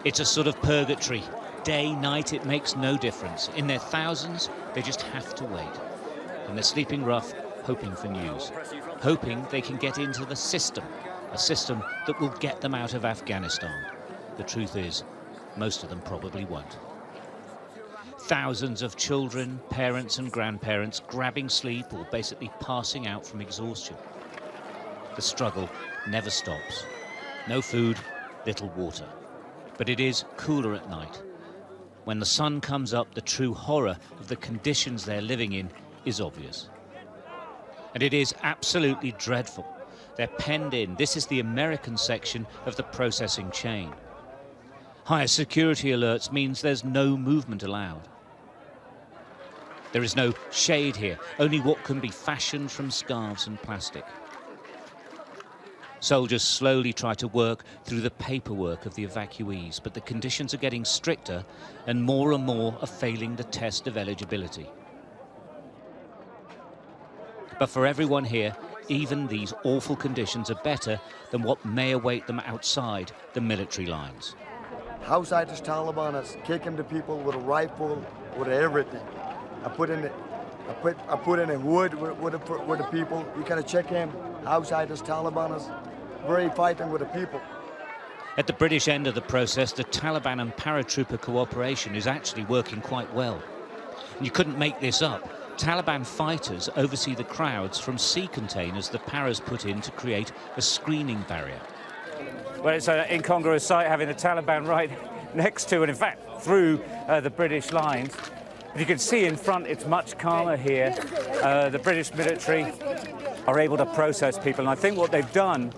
It's a sort of purgatory. Day, night, it makes no difference. In their thousands, they just have to wait. And they're sleeping rough, hoping for news. Hoping they can get into the system. A system that will get them out of Afghanistan. The truth is, most of them probably won't. Thousands of children, parents and grandparents grabbing sleep or basically passing out from exhaustion. The struggle never stops. No food, little water. But it is cooler at night. When the sun comes up, the true horror of the conditions they're living in is obvious. And it is absolutely dreadful. They're penned in. This is the American section of the processing chain. Higher security alerts means there's no movement allowed. There is no shade here, only what can be fashioned from scarves and plastic. Soldiers slowly try to work through the paperwork of the evacuees, but the conditions are getting stricter and more are failing the test of eligibility. But for everyone here, even these awful conditions are better than what may await them outside the military lines. Outside this Taliban is kicking the people with a rifle, with everything. I put in a wood with the people. You gotta check him. Outside this Taliban is very fighting with the people. At the British end of the process, the Taliban and paratrooper cooperation is actually working quite well. And you couldn't make this up. Taliban fighters oversee the crowds from sea containers the paras put in to create a screening barrier. Well, it's an incongruous sight having the Taliban right next to, and in fact through the British lines. As you can see in front, it's much calmer here. The British military are able to process people, and I think what they've done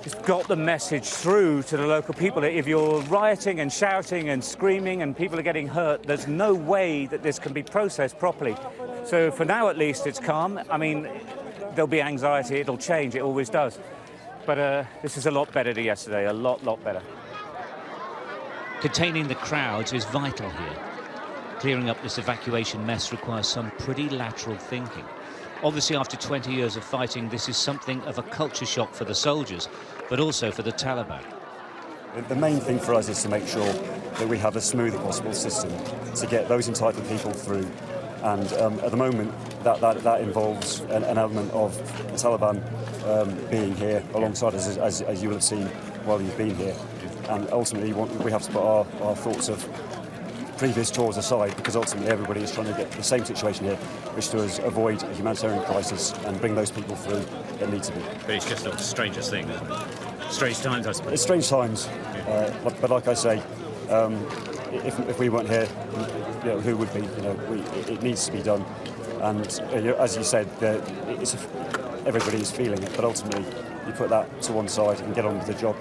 is got the message through to the local people that if you're rioting and shouting and screaming and people are getting hurt, there's no way that this can be processed properly. So for now, at least, it's calm. I mean, there'll be anxiety, it'll change, it always does. But this is a lot better than yesterday, a lot better. Containing the crowds is vital here. Clearing up this evacuation mess requires some pretty lateral thinking. Obviously, after 20 years of fighting, this is something of a culture shock for the soldiers, but also for the Taliban. The main thing for us is to make sure that we have a smooth possible system to get those entitled people through. And at the moment, that involves an element of the Taliban being here alongside us, as you will have seen while you've been here. And ultimately, we have to put our thoughts of previous tours aside, because ultimately everybody is trying to get the same situation here, which is avoid a humanitarian crisis and bring those people through that need to be. But it's just the strangest thing, isn't it? Strange times, I suppose. It's strange times, but like I say, if we weren't here, who would be? It needs to be done. And as you said, everybody is feeling it, but ultimately you put that to one side and get on with the job.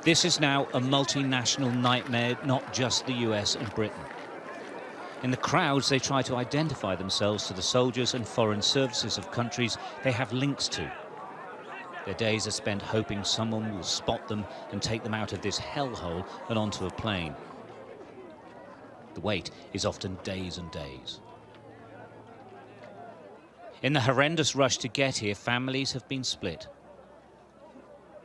This is now a multinational nightmare, not just the US and Britain. In the crowds, they try to identify themselves to the soldiers and foreign services of countries they have links to. Their days are spent hoping someone will spot them and take them out of this hellhole and onto a plane. The wait is often days and days. In the horrendous rush to get here, families have been split.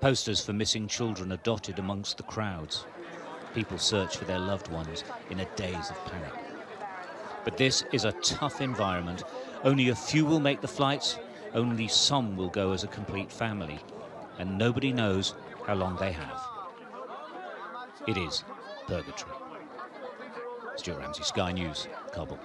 Posters for missing children are dotted amongst the crowds. People search for their loved ones in a daze of panic. But this is a tough environment. Only a few will make the flights, only some will go as a complete family, and nobody knows how long they have. It is purgatory. Stuart Ramsey, Sky News, Kabul.